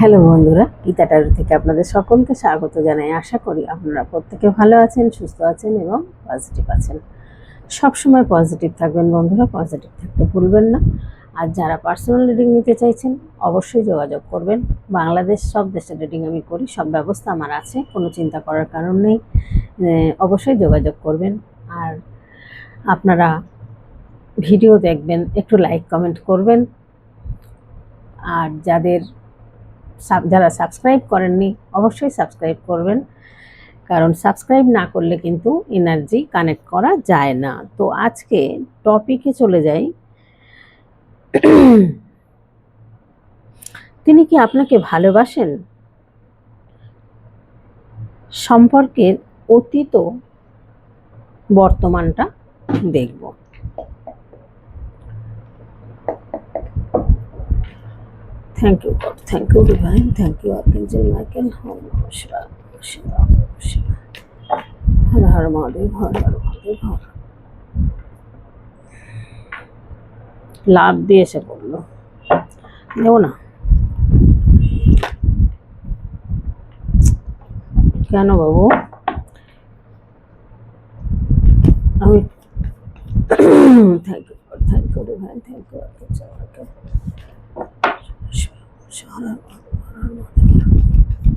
Hello বন্ধুরা, গীতা টারু থেকে আপনাদের সকলকে স্বাগত জানাই। আশা করি আপনারা প্রত্যেকে ভালো আছেন, সুস্থ আছেন এবং পজিটিভ আছেন। সবসময় পজিটিভ থাকবেন বন্ধুরা, পজিটিভ থাকতে ভুলবেন না। আর যারা পার্সোনাল রিডিং নিতে চাইছেন অবশ্যই যোগাযোগ করবেন। বাংলাদেশ সব দেশের রিডিং আমি করি, সব ব্যবস্থা আমার আছে, কোনো চিন্তা করার কারণ নেই। অবশ্যই যোগাযোগ করবেন। আর আপনারা ভিডিও দেখবেন, একটু লাইক কমেন্ট করবেন। আর যারা সাবস্ক্রাইব করেননি অবশ্যই সাবস্ক্রাইব করবেন, কারণ সাবস্ক্রাইব না করলে কিন্তু এনার্জি কানেক্ট করা যায় না। তো আজকে টপিকে চলে যাই। তিনি কি আপনাকে ভালোবাসেন? সম্পর্কের অতীত বর্তমানটা দেখব। Thank you God, thank you divine, thank you archangel Michael. Har নমঃ শিবায়, হর হর মহাদেব, হর হর মহাদেব, হর। লাভ দিয়ে এসে পড়লো, নেব না কেন বাবু? আমি thank you God, thank you divine, thank you archangel Michael.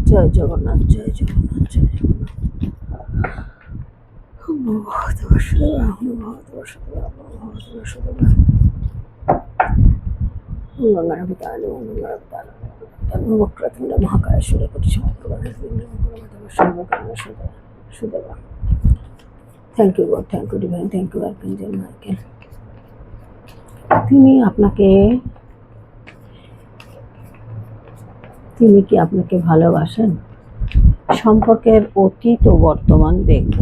জয় জগন্নাথ, জয় জগন্নাথ, জয় জগন্নাথ। মহাকায় সুরে কোটি সুদেবা। Thank you God, thank you divine, thank you archangel Michael. তিনি কি আপনাকে ভালোবাসেন? সম্পর্কের অতীত ও বর্তমান দেখব,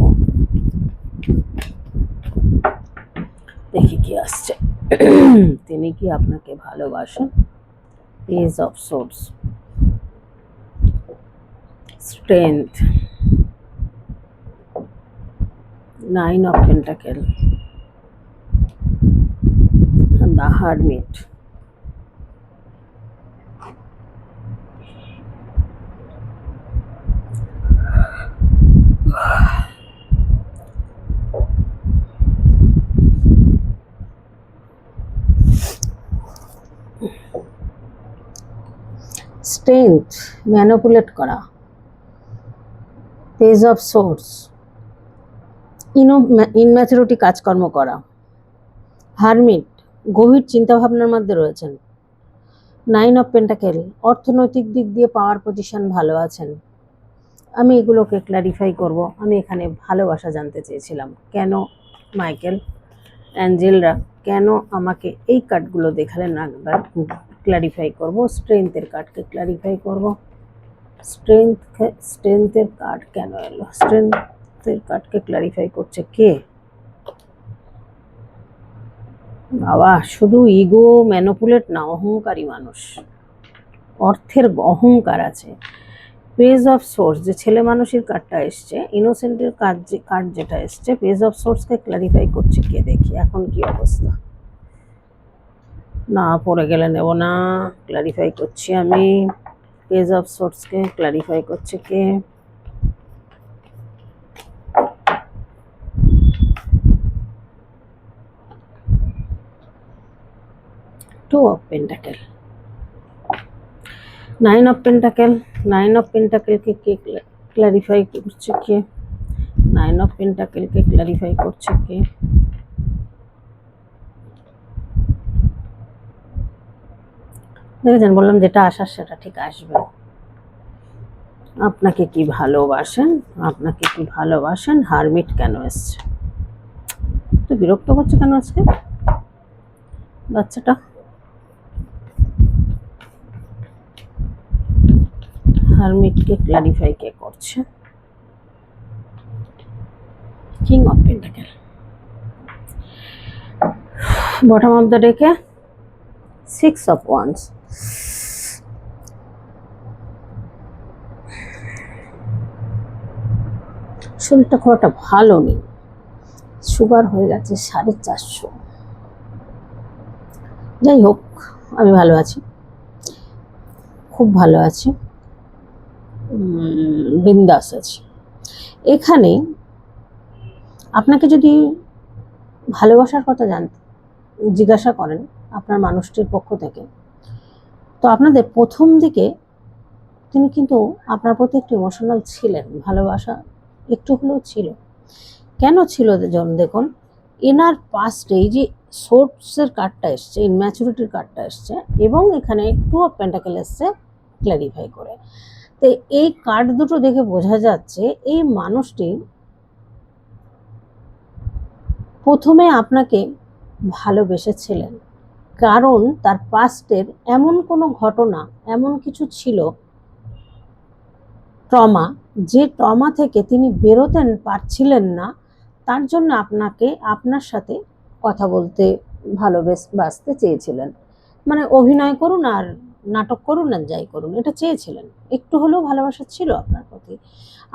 দেখি কি আসছে। তিনি কি আপনাকে ভালোবাসেন? Page of swords, strength, 9 of Pentacle, and the Hermit. Strength, manipulate করা, পেজ অফ সোর্স, ইনম্যাচুরিটি কাজকর্ম করা, হারমিট, গভীর চিন্তাভাবনার মধ্যে রয়েছেন, 9 of Pentacle, অর্থনৈতিক দিক দিয়ে পাওয়ার পজিশন ভালো আছেন। আমি এগুলোকে ক্ল্যারিফাই করব। আমি এখানে ভালোবাসা জানতে চেয়েছিলাম। কেন মাইকেল অ্যাঞ্জেলরা কেন আমাকে এই কার্ডগুলো দেখালেন? একবার ক্ল্যারিফাই করব। স্ট্রেংথের কার্ডকে ক্ল্যারিফাই করব। স্ট্রেংথের কার্ড কেন এলো? স্ট্রেংথের কার্ডকে ক্ল্যারিফাই করছে কে? বাবা, শুধু ইগো ম্যানিপুলেট না, অহংকারী মানুষ, অর্থের অহংকার আছে। পেজ অফ সোর্স, যে ছেলে মানুষের কার্ডটা এসছে, ইনোসেন্টের কার্ড যেটা এসছে, পেজ অফ সোর্সকে ক্ল্যারিফাই করছে কে? দেখি এখন কি অবস্থা। না পড়ে গেলে নেব না, ক্ল্যারিফাই করছি আমি। পেজ অফ সোর্সকে ক্ল্যারিফাই করছে কে? Two of pentacle, 9 of pentacle, 9 of পেন্টাকেলকে কে ক্ল্যারিফাই করছে কে? 9 অফ পেন্টাকেলকে ক্ল্যারিফাই করছে কে? দেখেছেন, বললাম যেটা আসার সেটা ঠিক আসবে। আপনাকে কি ভালোবাসেন? আপনাকে কি ভালোবাসেন? হারমিট কেন এসছে? তো বিরক্ত করছে কেন আজকে বাচ্চাটা? হারমিটকে ক্ল্যারিফাই কে করছে? King of pentacle, bottom of the ডেকে 6 of Wands, শরীরটা খুব একটা ভালো নেই, সুগার হয়ে গেছে 450। যাই হোক, আমি ভালো আছি। খুব ভালো আছি, বিন্দাস আছি। এখানে আপনাকে যদি ভালোবাসার কথা জিজ্ঞাসা করেন আপনার মানুষটির পক্ষ থেকে, তো আপনাদের প্রথম দিকে তিনি কিন্তু আপনার প্রতি একটু ইমোশনাল ছিলেন, ভালোবাসা একটু হলেও ছিল। কেন ছিল দেখুন, এনার পাস্টে এই যে সোর্সের কার্ডটা এসছে, ইনম্যাচুরিটির কার্ডটা এসছে, এবং এখানে টু অফ পেন্টাকেল এসছে ক্ল্যারিফাই করে। তো এই কার্ড দুটো দেখে বোঝা যাচ্ছে এই মানুষটি প্রথমে আপনাকে ভালোবেসেছিলেন, কারণ তার পাস্টের এমন কোনো ঘটনা, এমন কিছু ছিল, ট্রমা, যে ট্রমা থেকে তিনি বেরোতে পারছিলেন না, তার জন্য আপনার সাথে কথা বলতে ভালোবাসতে চেয়েছিলেন। মানে অভিনয় করুন আর নাটক করুন আর যাই করুন, এটা চেয়েছিলেন। একটু হলেও ভালোবাসা ছিল আপনার প্রতি।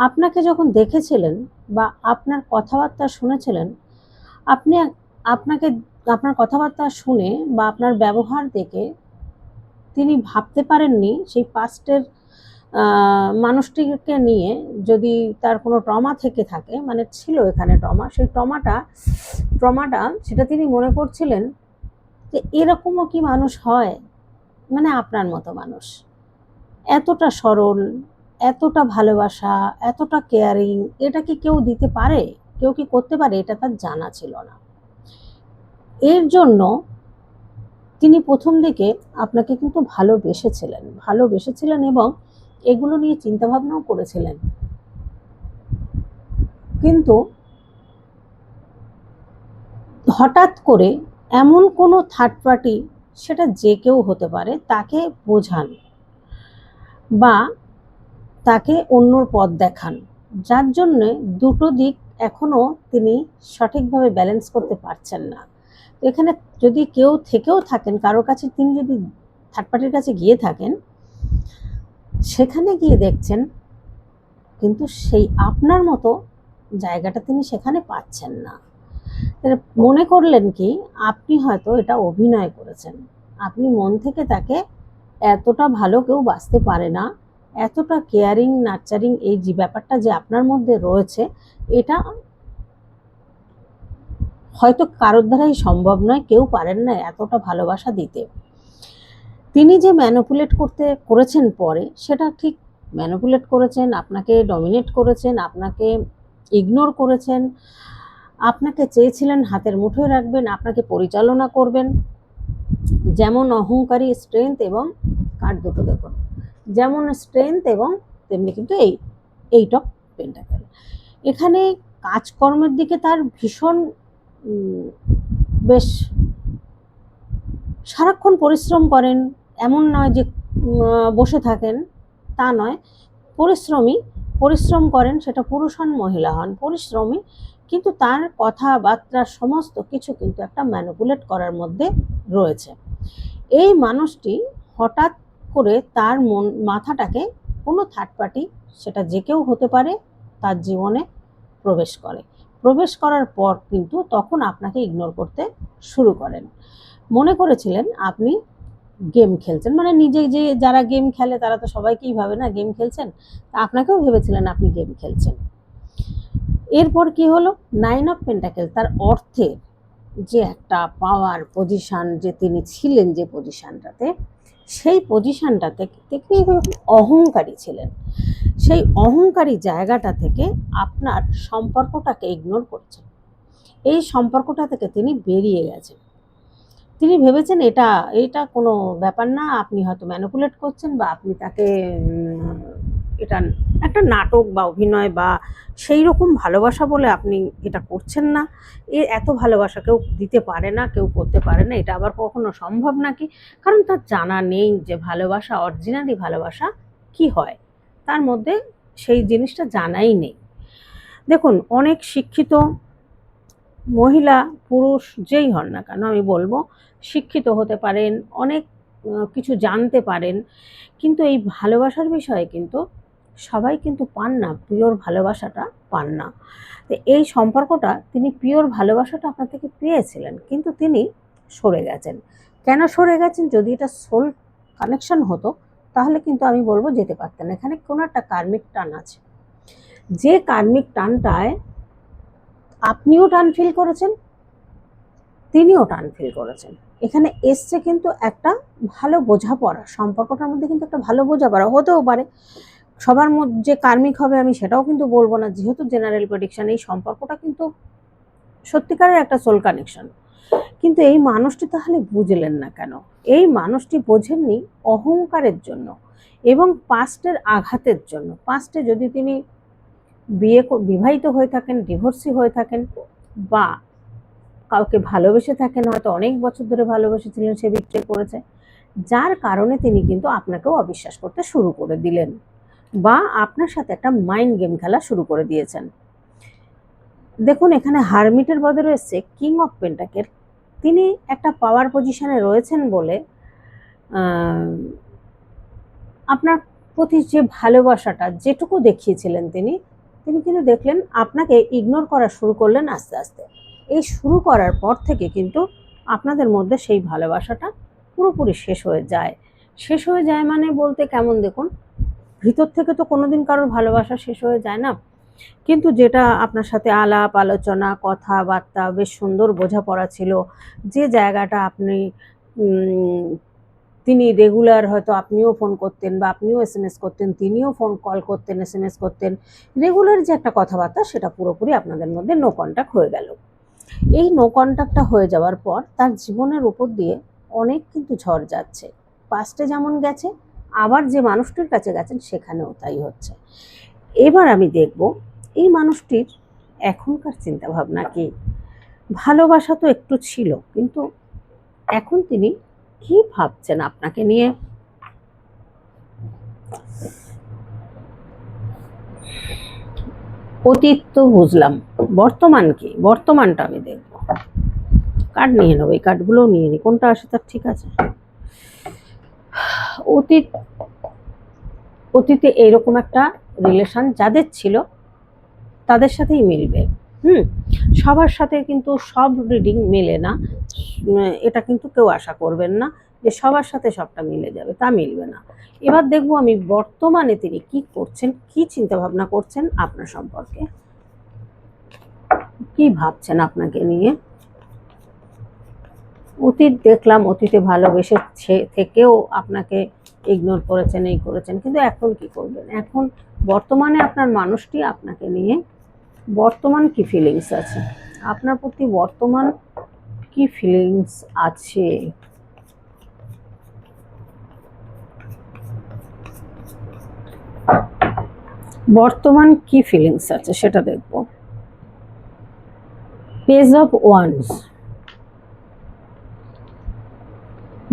আপনাকে যখন দেখেছিলেন বা আপনার কথাবার্তা শুনেছিলেন, আপনার কথাবার্তা শুনে বা আপনার ব্যবহার দেখে তিনি ভাবতে পারেননি সেই পাস্টের মানুষটিকে নিয়ে যদি তার কোনো ট্রমা থেকে থাকে, মানে ছিল এখানে ট্রমা, সেই ট্রমাটা সেটা তিনি মনে করছিলেন যে এরকমও কি মানুষ হয়, মানে আপনার মতো মানুষ এতটা সরল, এতটা ভালোবাসা, এতটা কেয়ারিং, এটা কি কেউ দিতে পারে, কেউ কি করতে পারে, এটা তার জানা ছিল না। এর জন্য তিনি প্রথম দিকে আপনাকে কিন্তু ভালোবেসেছিলেন এবং এগুলো নিয়ে চিন্তাভাবনাও করেছিলেন। কিন্তু হঠাৎ করে এমন কোনো থার্ড পার্টি, সেটা যে কেউ হতে পারে, তাকে বোঝান বা তাকে অন্যর পথ দেখান, যার জন্যে দুটো দিক এখনও তিনি সঠিকভাবে ব্যালেন্স করতে পারছেন না। তো এখানে যদি কেউ থেকেও থাকেন কারোর কাছে, তিনি যদি থার্ড পার্টির কাছে গিয়ে থাকেন, সেখানে গিয়ে দেখছেন কিন্তু সেই আপনার মতো জায়গাটা তিনি সেখানে পাচ্ছেন না। মনে করলেন কি আপনি হয়তো এটা অভিনয় করেছেন, আপনি মন থেকে তাকে এতটা ভালো কেউ বাসতে পারে না, এতটা কেয়ারিং নার্চারিং এই যে ব্যাপারটা যে আপনার মধ্যে রয়েছে, এটা হয়তো কারোর দ্বারাই সম্ভব নয়, কেউ পারেন না এতটা ভালোবাসা দিতে। তিনি যে ম্যানিপুলেট করেছেন পরে, সেটা ঠিক ম্যানিপুলেট করেছেন, আপনাকে ডমিনেট করেছেন, আপনাকে ইগনোর করেছেন, আপনাকে চেয়েছিলেন হাতের মুঠোয় রাখবেন, আপনাকে পরিচালনা করবেন। যেমন অহংকারী, স্ট্রেংথ এবং কার্ড দুটো দেখুন, যেমন স্ট্রেংথ এবং তেমনি কিন্তু এইট অফ পেন্টাকেল। এখানে কাজকর্মের দিকে তার ভীষণ বেশ সারাক্ষণ পরিশ্রম করেন, এমন নয় যে বসে থাকেন, তা নয়, পরিশ্রম করেন, সেটা পুরুষ হন মহিলা হন, পরিশ্রমী, কিন্তু তার কথাবার্তা সমস্ত কিছু কিন্তু একটা ম্যানিপুলেট করার মধ্যে রয়েছে। এই মানুষটি হঠাৎ করে তার মাথাটাকে কোনো থার্ড পার্টি, সেটা যে কেউ হতে পারে, তার জীবনে প্রবেশ করার পর কিন্তু তখন আপনাকে ইগনোর করতে শুরু করেন। মনে করেছিলেন আপনি গেম খেলছেন, মানে যে যারা গেম খেলে তারা তো সবাইকেই ভাবে না গেম খেলছেন, তা আপনাকেও ভেবেছিলেন আপনি গেম খেলছেন। এরপর কি হলো, 9 অফ পেন্টাকেল, তার অর্থের যে একটা পাওয়ার পজিশন, যে তিনি ছিলেন যে পজিশনটাতে, সেই পজিশনটাতে তিনি অহংকারী ছিলেন। সেই অহংকারী জায়গাটা থেকে আপনার সম্পর্কটাকে ইগনোর করছেন, এই সম্পর্কটা থেকে তিনি বেরিয়ে গেছেন। তিনি ভেবেছেন এটা কোনো ব্যাপার না, আপনি হয়তো ম্যানিপুলেট করছেন, বা আপনি তাকে এটা একটা নাটক বা অভিনয় বা সেই রকম ভালোবাসা বলে আপনি এটা করছেন না, এত ভালোবাসা কেউ দিতে পারে না, কেউ করতে পারে না, এটা আবার কখনো সম্ভব নাকি, কারণ তার জানা নেই যে ভালোবাসা, অরিজিনালি ভালোবাসা কি হয়, তার মধ্যে সেই জিনিসটা জানাই নেই। দেখুন, অনেক শিক্ষিত মহিলা পুরুষ যেই হন না কেন, আমি বলবো শিক্ষিত হতে পারেন, অনেক কিছু জানতে পারেন, কিন্তু এই ভালোবাসার বিষয়ে কিন্তু সবাই কিন্তু পান না, পিওর ভালোবাসাটা পান না। তো এই সম্পর্কটা, তিনি পিওর ভালোবাসাটা আপনার থেকে পেয়েছিলেন, কিন্তু তিনি সরে গেছেন। কেন সরে গেছেন? যদি এটা সোল কানেকশন হতো তাহলে কিন্তু আমি বলবো যেতে পারতেন। এখানে কোনো একটা কার্মিক টান আছে, যে কার্মিক টানটায় আপনিও টান ফিল করেছেন, তিনিও টান ফিল করেছেন। এখানে এসছে কিন্তু একটা ভালো বোঝাপড়া, সম্পর্কটার মধ্যে কিন্তু একটা ভালো বোঝাপড়া হতেও পারে। সবার মধ্যে যে কার্মিক হবে আমি সেটাও কিন্তু বলবো না, যেহেতু জেনারেল প্রেডিকশন। এই সম্পর্কটা কিন্তু সত্যিকারের একটা সোল কানেকশন। কিন্তু এই মানুষটি তাহলে বুঝলেন না কেন? এই মানুষটি বোঝেননি অহংকারের জন্য এবং পাস্টের আঘাতের জন্য। পাস্টে যদি তিনি বিবাহিত হয়ে থাকেন, ডিভোর্সি হয়ে থাকেন, বা কাউকে ভালোবেসে থাকেন, হয়তো অনেক বছর ধরে ভালোবেসেছিলেন, সে বিট্রে করেছে, যার কারণে তিনি কিন্তু আপনাকেও অবিশ্বাস করতে শুরু করে দিলেন, বা আপনার সাথে একটা মাইন্ড গেম খেলা শুরু করে দিয়েছেন। দেখুন এখানে হারমিটের বদলে রয়েছে কিং অফ পেন্টাকেল। তিনি একটা পাওয়ার পজিশনে রয়েছেন বলে আপনার প্রতি যে ভালোবাসাটা যেটুকু দেখিয়েছিলেন তিনি কিন্তু দেখলেন আপনাকে ইগনোর করা শুরু করলেন আস্তে আস্তে। এই শুরু করার পর থেকে কিন্তু আপনাদের মধ্যে সেই ভালোবাসাটা পুরোপুরি শেষ হয়ে যায়। শেষ হয়ে যায় মানে বলতে কেমন, দেখুন ভিতর থেকে তো কোনোদিন কারোর ভালোবাসা শেষ হয়ে যায় না, কিন্তু যেটা আপনার সাথে আলাপ আলোচনা কথাবার্তা বেশ সুন্দর বোঝাপড়া ছিল, যে জায়গাটা আপনি তিনি রেগুলার, হয়তো আপনিও ফোন করতেন বা আপনিও এসএমএস করতেন, তিনিও ফোন কল করতেন, এসএমএস করতেন, রেগুলার যে একটা কথাবার্তা, সেটা পুরোপুরি আপনাদের মধ্যে নো কন্ট্যাক্ট হয়ে গেল। এই নো কন্ট্যাক্টটা হয়ে যাওয়ার পর তার জীবনের উপর দিয়ে অনেক কিন্তু ঝড় যাচ্ছে। পাস্টে যেমন গেছে, আবার যে মানুষটির কাছে গেছেন সেখানেও তাই হচ্ছে। এবার আমি দেখব এই মানুষটির এখনকার চিন্তাভাবনা কি। ভালোবাসা তো একটু ছিল, কিন্তু এখন তিনি কি ভাবছেন আপনাকে নিয়ে। অতীত তো বুঝলাম, বর্তমান কি, বর্তমানটা আমি দেখব। কার্ড নিয়ে নেবো, এই কার্ডগুলোও নিয়ে নিই, কোনটা আসে তার ঠিক আছে। অতীতে এইরকম একটা রিলেশন যাদের ছিল তাদের সাথেই মিলবে। সবার সাথে কিন্তু সব রিডিং মেলে না, এটা কিন্তু কেউ আশা করবেন না যে সবার সাথে সবটা মিলে যাবে, তা মিলবে না। এবার দেখবো আমি বর্তমানে তিনি কি করছেন, কি চিন্তা ভাবনা করছেন আপনার সম্পর্কে, কি ভাবছেন আপনাকে নিয়ে। অতীত দেখলাম, অতীতে ভালোবেসে থেকেও আপনাকে ইগনোর করেছেন, এই করেছেন, কিন্তু এখন কি করবেন। এখন বর্তমানে আপনার মানুষটি আপনাকে নিয়ে বর্তমান কি ফিলিংস আছে, আপনার প্রতি বর্তমান কি ফিলিংস আছে। বর্তমান কি ফিলিংস আছে সেটা দেখব। Page of wands,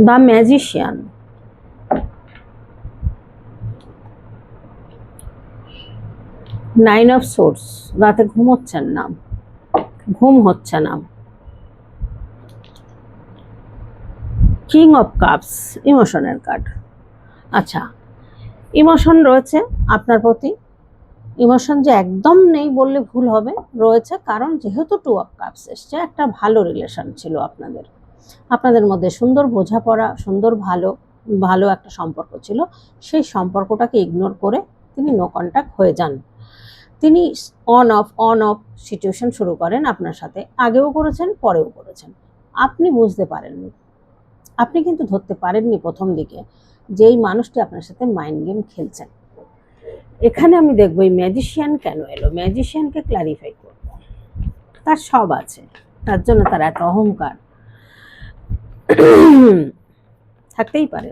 the magician, nine of swords, রাতে ঘুমোচ্ছেন না, ঘুম হচ্ছে না। কিং অফ কাপস, ইমোশনের কার্ড। আচ্ছা, ইমোশন রয়েছে আপনার প্রতি, ইমোশন যে একদম নেই বললে ভুল হবে, রয়েছে, কারণ যেহেতু টু অফ কাপস এসছে, একটা ভালো রিলেশন ছিল আপনাদের মধ্যে, সুন্দর বোঝাপড়া, সুন্দর ভালো একটা সম্পর্ক ছিল। সেই সম্পর্কটাকে ইগনোর করে তিনি নো কন্ট্যাক্ট হয়ে যান। তিনি অন অফ সিচুয়েশন শুরু করেন আপনার সাথে, আগেও করেছেন পরেও করেছেন। আপনি বুঝতে পারেননি, আপনি কিন্তু ধরতে পারেননি প্রথম দিকে যে এই মানুষটি আপনার সাথে মাইন্ড গেম খেলছেন। এখানে আমি দেখবো এই ম্যাজিশিয়ান কেন এলো, ম্যাজিশিয়ানকে ক্লারিফাই করব। তার সব আছে, তার জন্য তার এত অহংকার থাকতেই পারে,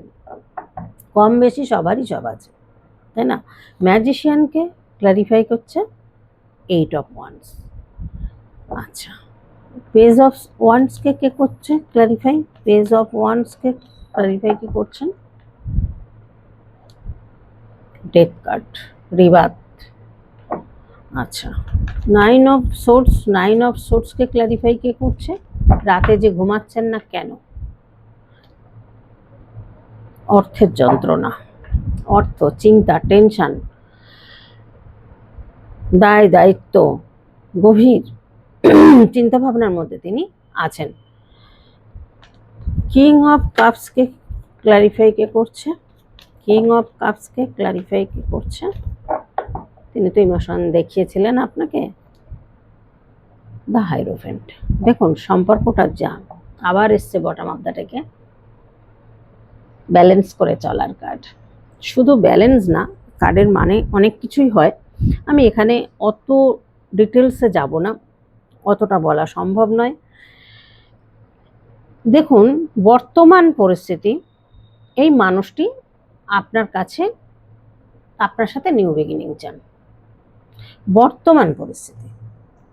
কম বেশি সবারই সব আছে, তাই না। ম্যাজিশিয়ানকে ক্লারিফাই করছে এইট অফ ওয়ান্স। আচ্ছা, পেজ অফ ওয়ান্সকে কে করছে ক্লারিফাই, পেজ অফ ওয়ান্সকে ক্লারিফাই কি করছেন, ডেথ কার্ড, রিবাত। আচ্ছা, নাইন অফ সোর্সকে ক্লারিফাই কে করছে, রাতে যে ঘুমাচ্ছেন না কেন, অর্থের যন্ত্রণা, অর্থ, চিন্তা, টেনশন, দায় দায়িত্ব, গভীর চিন্তা ভাবনার মধ্যে তিনি আছেন। কিং অফ কাপসকে ক্লারিফাই কে করছে, কিং অফ কাপসকে ক্লারিফাই কি করছে? তিনি তো ইমোশন দেখিয়েছিলেন আপনাকে। দ্য হাইরোফেন্ট, দেখুন সম্পর্কটা যা আবার এসছে বটম অফ দ্য ডেকে, ব্যালেন্স করে চলার কার্ড। শুধু ব্যালেন্স না, কার্ডের মানে অনেক কিছুই হয়, আমি এখানে অত ডিটেলসে যাব না, অতটা বলা সম্ভব নয়। দেখুন বর্তমান পরিস্থিতি, এই মানুষটি আপনার কাছে আপনার সাথে নিউ বিগিনিং চান। বর্তমান পরিস্থিতি,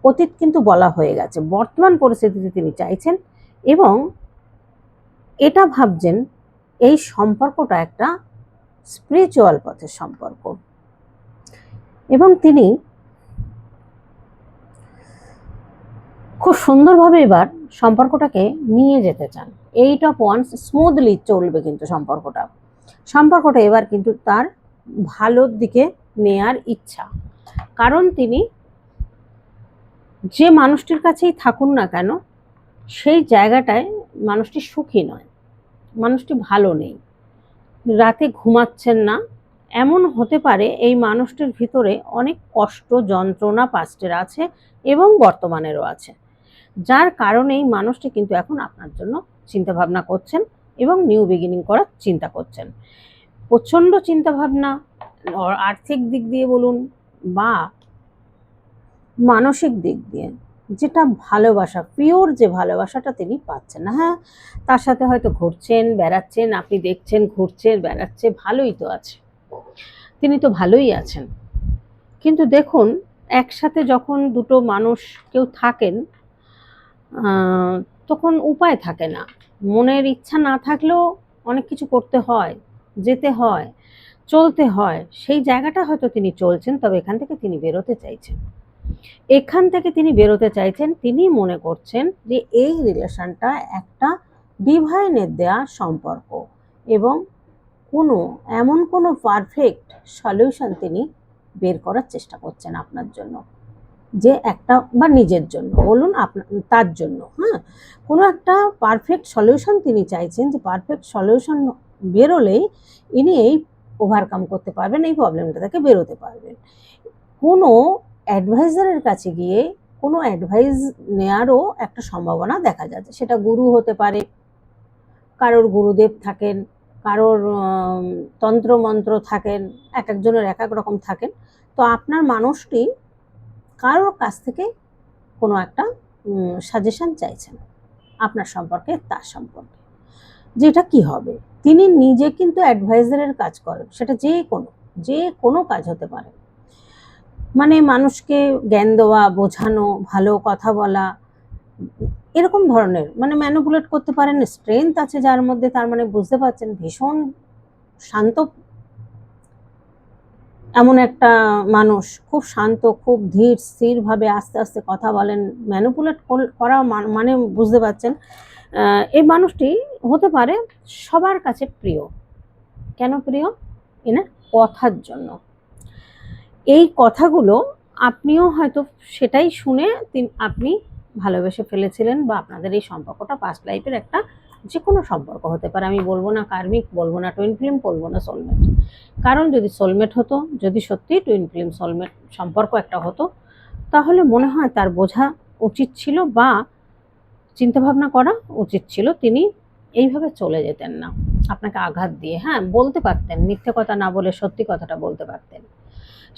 অতীত কিন্তু বলা হয়ে গেছে, বর্তমান পরিস্থিতিতে তিনি চাইছেন এবং এটা ভাবছেন এই সম্পর্কটা একটা স্পিরিচুয়াল পথের সম্পর্ক এবং তিনি খুব সুন্দরভাবে এবার সম্পর্কটাকে নিয়ে যেতে চান। 8 অফ ওয়ান্স, স্মুথলি চলবে কিন্তু সম্পর্কটা এবার কিন্তু তার ভালোর দিকে নেয়ার ইচ্ছা। কারণ তিনি যে মানুষটির কাছেই থাকুন না কেন, সেই জায়গাটায় মানুষটি সুখী নয়, মানুষটি ভালো নেই, রাতে ঘুমাচ্ছেন না। এমন হতে পারে এই মানুষটির ভিতরে অনেক কষ্ট যন্ত্রণা পাস্টের আছে এবং বর্তমানেরও আছে, যার কারণে এই মানুষটি কিন্তু এখন আপনার জন্য চিন্তা ভাবনা করছেন এবং নিউ বিগিনিং করার চিন্তা করছেন। প্রচণ্ড চিন্তা ভাবনা, আর্থিক দিক দিয়ে বলুন বা মানসিক দিক দিয়ে, যেটা ভালোবাসা, পিওর যে ভালোবাসাটা তিনি পাচ্ছেন না। হ্যাঁ, তার সাথে হয়তো ঘুরছেন বেড়াচ্ছেন, আপনি দেখছেন ঘুরছেন বেড়াচ্ছে, ভালোই তো আছে, তিনি তো ভালোই আছেন। কিন্তু দেখুন একসাথে যখন দুটো মানুষ কেউ থাকেন তখন উপায় থাকে না, মনের ইচ্ছা না থাকলেও অনেক কিছু করতে হয়, যেতে হয়, চলতে হয়। সেই জায়গাটা হয়তো তিনি চলছেন, তবে এখান থেকে তিনি বেরোতে চাইছেন। তিনি মনে করছেন যে এই রিলেশনটা একটা ডিভাইনের দেয়া সম্পর্ক এবং এমন কোনো পারফেক্ট সলিউশন তিনি বের করার চেষ্টা করছেন আপনার জন্য, যে একটা বা নিজের জন্য বলুন, আপনার তার জন্য, হ্যাঁ, কোনো একটা পারফেক্ট সলিউশন তিনি চাইছেন, যে পারফেক্ট সলিউশন বেরোলেই ইনি এই ওভারকাম করতে পারবেন, এই প্রবলেমটা থেকে বেরোতে পারবেন। কোনো অ্যাডভাইজারের কাছে গিয়ে কোনো অ্যাডভাইস নেওয়ারও একটা সম্ভাবনা দেখা যাচ্ছে, সেটা গুরু হতে পারে, কারোর গুরুদেব থাকেন, কারোর তন্ত্রমন্ত্র থাকেন, এক একজনের এক এক রকম থাকেন। তো আপনার মানুষটি কারোর কাছ থেকে কোনো একটা সাজেশন চাইছেন আপনার সম্পর্কে, তার সম্পর্কে, যেটা কি হবে। তিনি নিজে কিন্তু অ্যাডভাইজারের কাজ করেন, সেটা যে কোনো কাজ হতে পারে, মানে মানুষকে জ্ঞান দেওয়া, বোঝানো, ভালো কথা বলা, এরকম ধরনের, মানে ম্যানিপুলেট করতে পারেন, স্ট্রেংথ আছে যার মধ্যে, তার মানে বুঝতে পারছেন ভীষণ শান্ত এমন একটা মানুষ, খুব শান্ত, খুব ধীর স্থিরভাবে আস্তে আস্তে কথা বলেন, ম্যানিপুলেট করা মানে বুঝতে পারছেন। এই মানুষটি হতে পারে সবার কাছে প্রিয়। কেন প্রিয়? এনার কথার জন্য। এই কথাগুলো আপনিও হয়তো সেটাই শুনে আপনি ভালোবেসে ফেলেছিলেন, বা আপনাদের এই সম্পর্কটা পাস্ট লাইফের একটা যে কোনো সম্পর্ক হতে পারে। আমি বলবো না কার্মিক, বলবো না টুইন ফ্লেম, বলবো না সোলমেট, কারণ যদি সোলমেট হতো, যদি সত্যিই টুইন ফ্লেম সোলমেট সম্পর্ক একটা হতো, তাহলে মনে হয় তার বোঝা উচিত ছিল বা চিন্তাভাবনা করা উচিত ছিল, তিনি এইভাবে চলে যেতেন না আপনাকে আঘাত দিয়ে। হ্যাঁ, বলতে পারতেন, মিথ্যে কথা না বলে সত্যি কথাটা বলতে পারতেন,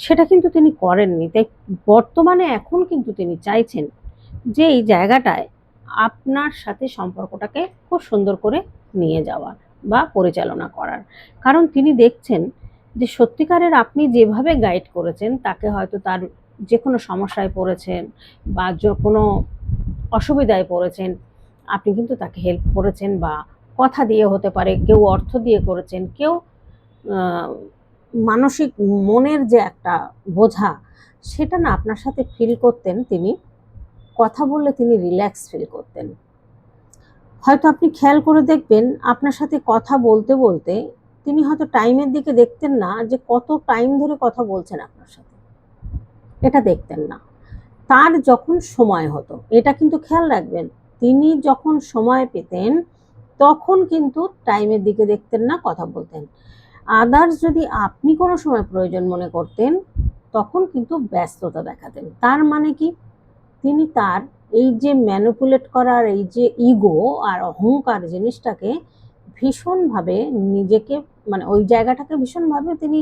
সেটা কিন্তু তিনি করেননি। তাই বর্তমানে এখন কিন্তু তিনি চাইছেন যে এই জায়গাটায় আপনার সাথে সম্পর্কটাকে খুব সুন্দর করে নিয়ে যাওয়ার বা পরিচালনা করার। কারণ তিনি দেখছেন যে সত্যিকারের আপনি যেভাবে গাইড করেছেন, তাকে হয়তো তার যে কোনো সমস্যায় পড়েছেন বা কোনো অসুবিধায় পড়েছেন, আপনি কিন্তু তাকে হেল্প করেছেন, বা কথা দিয়ে হতে পারে, কেউ অর্থ দিয়ে করেছেন, কেউ মানসিক মনের যে একটা বোঝা, সেটা না আপনার সাথে ফিল করতেন। তিনি কথা বললে তিনি রিল্যাক্স ফিল করতেন। হয়তো আপনি খেয়াল করে দেখবেন, আপনার সাথে কথা বলতে বলতে তিনি হয়তো টাইমের দিকে দেখতেন না, যে কত টাইম ধরে কথা বলছেন আপনার সাথে, এটা দেখতেন না। তার যখন সময় হতো, এটা কিন্তু খেয়াল রাখবেন, তিনি যখন সময় পেতেন তখন কিন্তু টাইমের দিকে দেখতেন না, কথা বলতেন। আদার্স যদি আপনি কোনো সময় প্রয়োজন মনে করতেন তখন কিন্তু ব্যস্ততা দেখাতেন। তার মানে কি, তিনি তার এই যে ম্যানিপুলেট করার এই যে ইগো আর অহংকার জিনিসটাকে ভীষণভাবে নিজেকে মানে ওই জায়গাটাকে ভীষণভাবে তিনি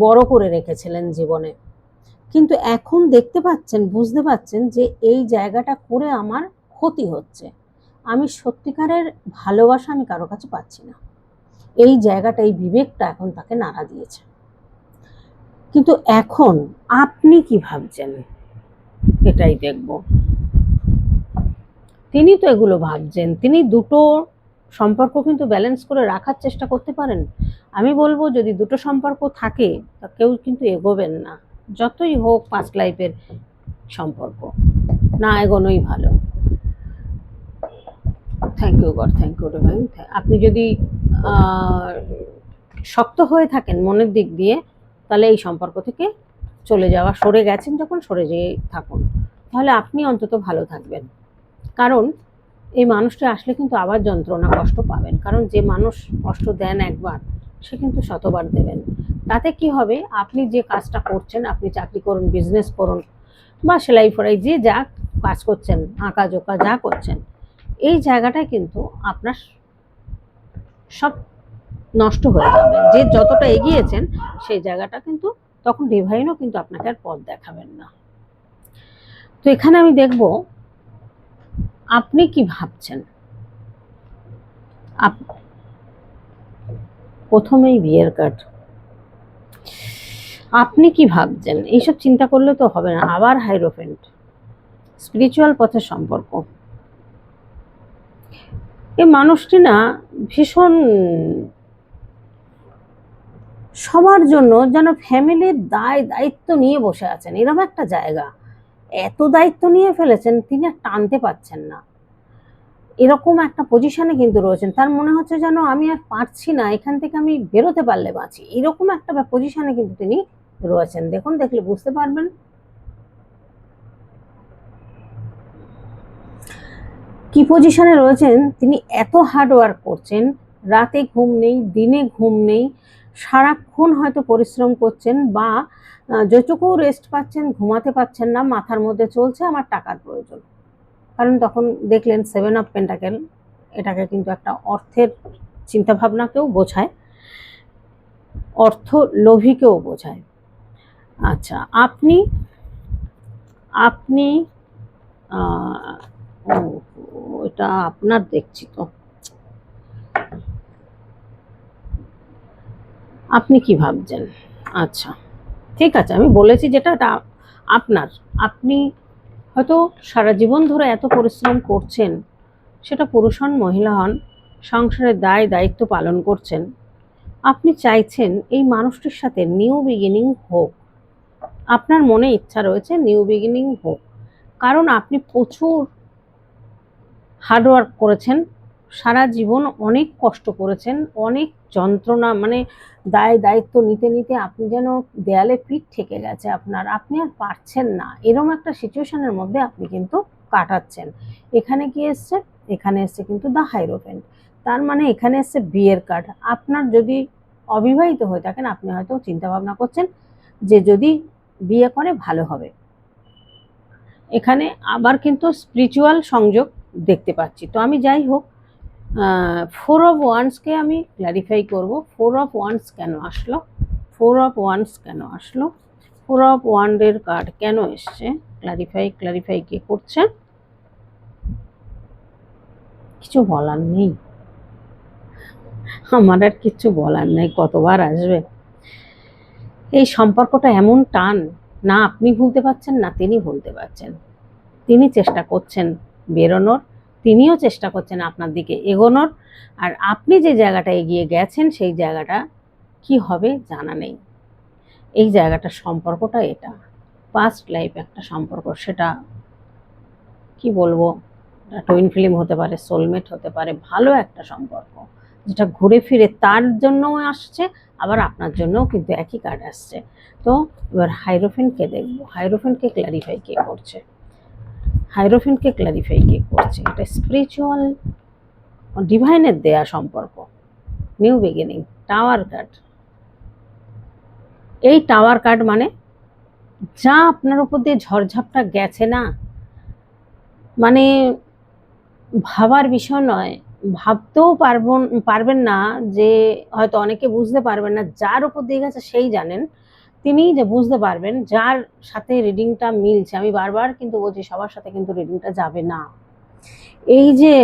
বড় করে রেখেছিলেন জীবনে। কিন্তু এখন দেখতে পাচ্ছেন, বুঝতে পাচ্ছেন যে এই জায়গাটা করে আমার ক্ষতি হচ্ছে, আমি সত্যিকারের ভালোবাসা আমি কারো কাছে পাচ্ছি না। এই জায়গাটা, এই বিবেকটা এখন তাকে নাড়া দিয়েছে। কিন্তু এখন আপনি কি ভাবছেন এটাই দেখব। তিনি তো এগুলো ভাবছেন, তিনি দুটো সম্পর্ক কিন্তু ব্যালেন্স করে রাখার চেষ্টা করতে পারেন। আমি বলবো যদি দুটো সম্পর্ক থাকে তা কেউ কিন্তু এগোবেন না, যতই হোক পাস্ট লাইফের সম্পর্ক, না এগোনোই ভালো। Thank you God, thank you divine. আপনি যদি শক্ত হয়ে থাকেন মনের দিক দিয়ে, তাহলে এই সম্পর্ক থেকে চলে যাওয়া, সরে গেছেন যখন সরে যেয়ে থাকুন, তাহলে আপনি অন্তত ভালো থাকবেন। কারণ এই মানুষটা আসলে কিন্তু আবার যন্ত্রণা কষ্ট পাবেন, কারণ যে মানুষ কষ্ট দেন একবার সে কিন্তু শতবার দেবেন। তাতে কি হবে, আপনি যে কাজটা করছেন, আপনি চাকরি করুন, বিজনেস করুন বা সেলাই ফড়াই যে যা কাজ করছেন, আঁকা জোকা যা করছেন, এই জায়গাটায় কিন্তু আপনার সব নষ্ট হয়ে যাবে। যে যতটা এগিয়েছেন সেই জায়গাটা কিন্তু তখন ডিভাইনও কিন্তু আপনাকে আর পথ দেখাবেন না। তো এখানে আমি দেখব আপনি কি ভাবছেন। প্রথমেই বিয়ের কার্ড, আপনি কি ভাবছেন, এইসব চিন্তা করলে তো হবে না। আবার হাইরোফেন্ট, স্পিরিচুয়াল পথের সম্পর্ক। এই মানুষটি না ভীষণ সবার জন্য যেন ফ্যামিলির দায়িত্ব নিয়ে বসে আছেন, এরকম একটা জায়গা। এত দায়িত্ব নিয়ে ফেলেছেন তিনি আর টানতে পারছেন না, এরকম একটা পজিশনে কিন্তু রয়েছেন। তার মনে হচ্ছে যেন আমি আর পারছি না, এখান থেকে আমি বেরোতে পারলে বাঁচি, এরকম একটা পজিশনে কিন্তু তিনি রয়েছেন। দেখুন, দেখলে বুঝতে পারবেন। কি পজিশনে রয়েছেন তিনি, এত হার্ড ওয়ার্ক করছেন, রাতে ঘুম নেই, দিনে ঘুম নেই, সারাক্ষণ হয়তো পরিশ্রম করছেন, বা যেটুকু রেস্ট পাচ্ছেন ঘুমাতে পাচ্ছেন না, মাথার মধ্যে চলছে আমার টাকার প্রয়োজন। কারণ তখন দেখলেন 7 অফ পেন্টাকেল, এটাকে কিন্তু একটা অর্থের চিন্তাভাবনাকেও বোঝায়, অর্থ লোভীকেও বোঝায়। আচ্ছা, আপনি আপনি এটা আপনার দেখছি তো, আপনি কি ভাবছেন। আচ্ছা ঠিক আছে, আমি বলেছি যেটা এটা আপনার, আপনি হয়তো সারা জীবন ধরে এত পরিশ্রম করছেন, সেটা পুরুষ হন মহিলা হন, সংসারের দায়িত্ব পালন করছেন। আপনি চাইছেন এই মানুষটির সাথে নিউ বিগিনিং হোক, আপনার মনে ইচ্ছা রয়েছে নিউ বিগিনিং হোক, কারণ আপনি প্রচুর হার্ডওয়ার্ক করেছেন, সারা জীবন অনেক কষ্ট করেছেন, অনেক যন্ত্রণা, মানে দায়িত্ব নিতে নিতে আপনি যেন দেয়ালে পিঠ ঠেকে গেছে আপনার, আপনি আর পারছেন না, এরকম একটা সিচুয়েশনের মধ্যে আপনি কিন্তু কাটাচ্ছেন। এখানে কি এসছে, এখানে এসছে কিন্তু দ্য হাইরোফেন্ট, তার মানে এখানে এসছে বিয়ের কার্ড। আপনার যদি অবিবাহিত হয়ে থাকেন, আপনি হয়তো চিন্তা ভাবনা করছেন যে যদি বিয়ে করে ভালো হবে। এখানে আবার কিন্তু স্পিরিচুয়াল সংযোগ দেখতে পাচ্ছি। তো আমি যাই হোক, 4 অফ ওয়ান্সকে আমি ক্ল্যারিফাই করব। 4 অফ ওয়ান্স কেন আসলো, 4 অফ ওয়ান্স কেন আসলো, 4 অফ ওয়ান্ডের কার্ড কেন এসছে, ক্ল্যারিফাই কে করছে। কিছু বলার নেই, আমার আর কিছু বলার নেই, কতবার আসবে। এই সম্পর্কটা এমন টান, না আপনি ভুলতে পারছেন না তিনি ভুলতে পারছেন। তিনি চেষ্টা করছেন বেরোনোর, তিনিও চেষ্টা করছেন আপনার দিকে এগোনোর, আর আপনি যে জায়গাটা এগিয়ে গেছেন সেই জায়গাটা কি হবে জানা নেই। এই জায়গাটা সম্পর্কটা এটা পাস্ট লাইফ একটা সম্পর্ক, সেটা কি বলবো, টুইন ফিল্ম হতে পারে, সোলমেট হতে পারে, ভালো একটা সম্পর্ক যেটা ঘুরে ফিরে তার জন্যও আসছে, আবার আপনার জন্যও কিন্তু একই কার্ড আসছে। তো এবার হাইরোফেন্টকে দেখবো, হাইরোফেন্টকে ক্ল্যারিফাই কে করছে, হাইরোফেন্টকে ক্ল্যারিফাই কে করছে। এটা স্পিরিচুয়াল ডিভাইনের দেয়া সম্পর্ক, নিউ বিগিনিং, টাওয়ার কার্ড। এই টাওয়ার কার্ড মানে যা আপনার উপর দিয়ে ঝড়ঝাপটা গেছে না, মানে ভাবার বিষয় নয়, ভাবতেও পারবেন না, যে হয়তো অনেকে বুঝতে পারবেন না, যার উপর দিয়ে গেছে সেই জানেন, তিনিই যে বুঝতে পারবেন, যার সাথে রিডিংটা মিলছে। আমি বারবার কিন্তু বলছি সবার সাথে কিন্তু রিডিংটা যাবে না। এই যে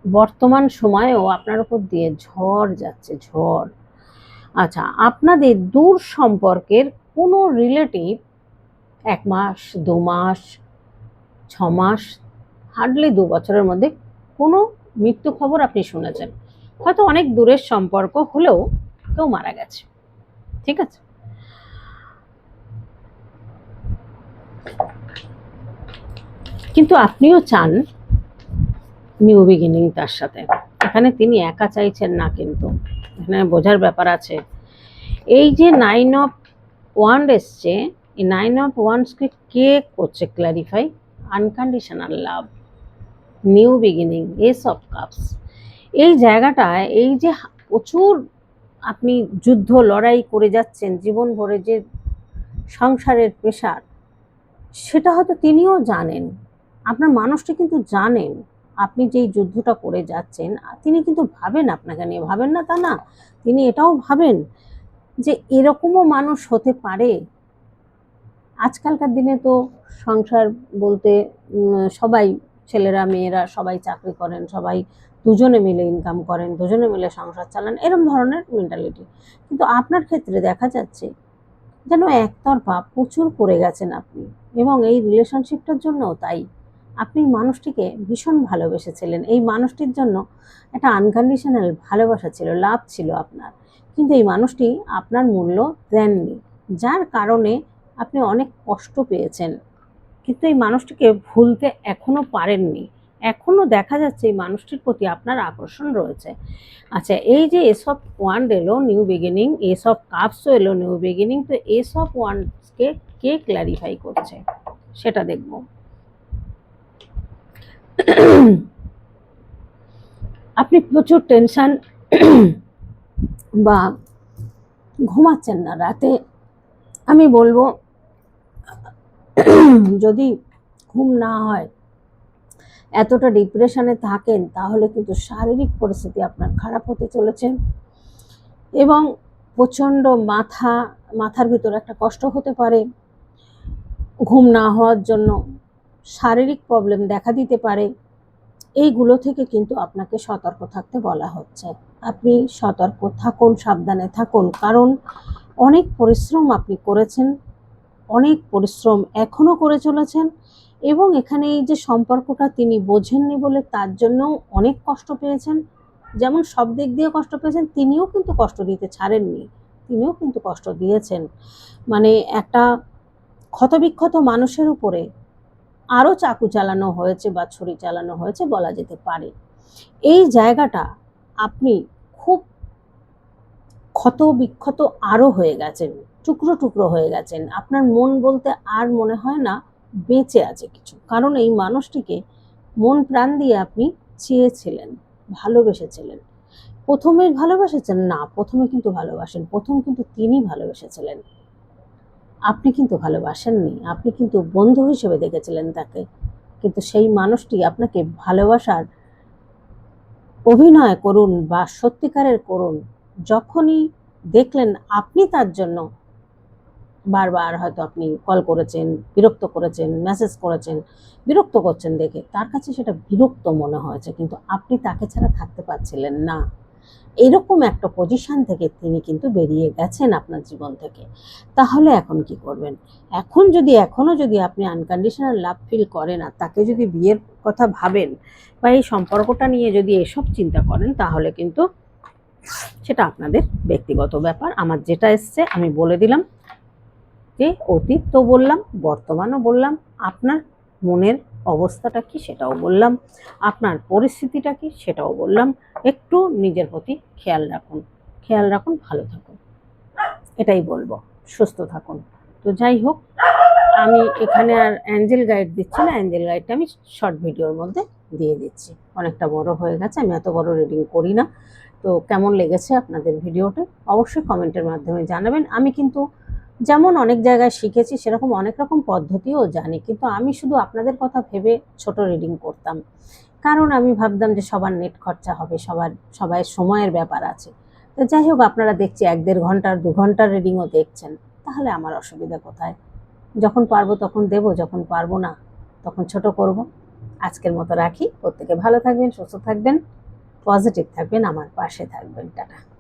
বর্তমান সময়েও আপনার উপর দিয়ে ঝড় যাচ্ছে, ঝড়। আচ্ছা, আপনাদের দূর সম্পর্কের কোনো রিলেটিভ 1 মাস, 2 মাস, 6 মাস, হার্ডলি 2 বছরের মধ্যে কোনো মৃত্যু খবর আপনি শুনেছেন। হয়তো অনেক দূরের সম্পর্ক হলেও কেউ মারা গেছে, ঠিক আছে? কিন্তু আপনিও চান নিউ বিগিনিং তার সাথে। এখানে তিনি একা চাইছেন না, কিন্তু এখানে বোঝার ব্যাপার আছে। এই যে 9 অফ ওয়ান্ড এসছে, এই 9 অফ ওয়ান্ডসকে কে করছে clarify? Unconditional love, new beginning, S of cups. এই জায়গাটায় এই যে প্রচুর আপনি যুদ্ধ লড়াই করে যাচ্ছেন জীবন ভরে, যে সংসারের প্রেশার, সেটা হয়তো তিনিও জানেন, আপনার মানুষটি কিন্তু জানেন আপনি যেই যুদ্ধটা করে যাচ্ছেন। তিনি কিন্তু ভাবেন আপনাকে নিয়ে, ভাবেন না তা না, তিনি এটাও ভাবেন যে এরকমও মানুষ হতে পারে। আজকালকার দিনে তো সংসার বলতে সবাই, ছেলেরা মেয়েরা সবাই চাকরি করেন, সবাই দুজনে মিলে ইনকাম করেন, দুজনে মিলে সংসার চালান, এরকম ধরনের মেন্টালিটি। কিন্তু আপনার ক্ষেত্রে দেখা যাচ্ছে যেন একতরফা প্রচুর করে গেছেন আপনি, এবং এই রিলেশনশিপটার জন্য তাই আপনি মানুষটিকে ভীষণ ভালোবেসেছিলেন। এই মানুষটির জন্য একটা আনকন্ডিশনাল ভালোবাসা ছিল, লাভ ছিল আপনার, কিন্তু এই মানুষটি আপনার মূল্য দেননি, যার কারণে আপনি অনেক কষ্ট পেয়েছেন। কিন্তু এই মানুষটিকে ভুলতে এখনো পারেননি, এখনো দেখা যাচ্ছে এই মানুষটির প্রতি আপনার আকর্ষণ রয়েছে। আচ্ছা, এই যে এস অফ ওয়ান্ড এলো নিউ বিগিনিং, এস অফ কাপসও এলো নিউ বিগিনিং, তো এস অফ ওয়ান্ডকে কে ক্ল্যারিফাই করছে সেটা দেখব। আপনি প্রচুর টেনশন বা ঘুমাচ্ছেন না রাতে। আমি বলবো যদি ঘুম না হয়, এতটা ডিপ্রেশনে থাকেন, তাহলে কিন্তু শারীরিক পরিস্থিতি আপনার খারাপ হতে চলেছে, এবং প্রচণ্ড মাথার ভিতরে একটা কষ্ট হতে পারে। ঘুম না হওয়ার জন্য শারীরিক প্রবলেম দেখা দিতে পারে। এইগুলো থেকে কিন্তু আপনাকে সতর্ক থাকতে বলা হচ্ছে। আপনি সতর্ক থাকুন, সাবধানে থাকুন, কারণ অনেক পরিশ্রম আপনি করেছেন, অনেক পরিশ্রম এখনো করে চলেছেন, এবং এখানে এই যে সম্পর্কটা তিনি বোঝেননি বলে তার জন্য অনেক কষ্ট পেয়েছেন। যেমন সব দিক দিয়ে কষ্ট পেয়েছেন, তিনিও কিন্তু কষ্ট দিতে ছাড়েননি, তিনিও কিন্তু কষ্ট দিয়েছেন। মানে একটা ক্ষতবিক্ষত মানুষের উপরে আরও চাকু চালানো হয়েছে বা ছুরি চালানো হয়েছে বলা যেতে পারে। এই জায়গাটা আপনি খুব ক্ষতবিক্ষত আরও হয়ে গেছেন, টুকরো টুকরো হয়ে গেছেন। আপনার মন বলতে আর মনে হয় না বেঁচে আছে কিছু, কারণ এই মানুষটিকে মন প্রাণ দিয়ে আপনি চেয়েছিলেন, ভালোবেসেছিলেন। প্রথমে ভালোবেসেছেন না, প্রথমে কিন্তু ভালোবাসেন, প্রথম কিন্তু তিনি ভালোবেসেছিলেন, আপনি কিন্তু ভালোবাসেননি, আপনি কিন্তু বন্ধু হিসেবে দেখেছিলেন তাকে। কিন্তু সেই মানুষটি আপনাকে ভালোবাসার অভিনয় করুন বা সত্যিকারের করুন, যখনই দেখলেন আপনি তার জন্য বারবার হয়তো আপনি কল করেছেন, বিরক্ত করেছেন, মেসেজ করেছেন, বিরক্ত করছেন দেখে তার কাছে সেটা বিরক্ত মনে হয়েছে, কিন্তু আপনি তাকে ছাড়া থাকতে পারছিলেন না। এরকম একটা পজিশন থেকে তিনি কিন্তু বেরিয়ে গেছেন আপনার জীবন থেকে। তাহলে এখন কি করবেন? এখনো যদি আপনি আনকন্ডিশনাল লাভ ফিল করেন, আর তাকে যদি বিয়ের কথা ভাবেন বা এই সম্পর্কটা নিয়ে যদি এসব চিন্তা করেন, তাহলে কিন্তু সেটা আপনাদের ব্যক্তিগত ব্যাপার। আমার যেটা এসছে আমি বলে দিলাম, যে অতীত তো বললাম, বর্তমানও বললাম, আপনার মনের অবস্থাটা কি সেটাও বললাম, আপনার পরিস্থিতিটা কি সেটাও বললাম। একটু নিজের প্রতি খেয়াল রাখুন, ভালো থাকুন, এটাই বলবো। সুস্থ থাকুন। তো যাই হোক, আমি এখানে আর অ্যাঞ্জেল গাইড দিচ্ছি না, অ্যাঞ্জেল গাইডটা আমি শর্ট ভিডিওর মধ্যে দিয়ে দিচ্ছি। অনেকটা বড় হয়ে গেছে, আমি এত বড় রিডিং করি না, তো কেমন লেগেছে আপনাদের ভিডিওটা অবশ্যই কমেন্টের মাধ্যমে জানাবেন। আমি কিন্তু যেমন অনেক জায়গায় শিখেছি সেরকম অনেক রকম পদ্ধতিও জানি, কিন্তু আমি শুধু আপনাদের কথা ভেবে ছোট রিডিং করতাম, কারণ আমি ভাবতাম যে সবার নেট খরচা হবে, সবাই সময়ের ব্যাপার আছে। তো যাই হোক, আপনারা দেখছি 1-1.5 ঘন্টার 2 ঘন্টার রিডিংও দেখছেন, তাহলে আমার অসুবিধা কোথায়? যখন পারবো তখন দেব, যখন পারবো না তখন ছোট করব। আজকের মতো রাখি। প্রত্যেকে ভালো থাকবেন, সুস্থ থাকবেন, পজিটিভ থাকবেন, আমার পাশে থাকবেন। টাটা।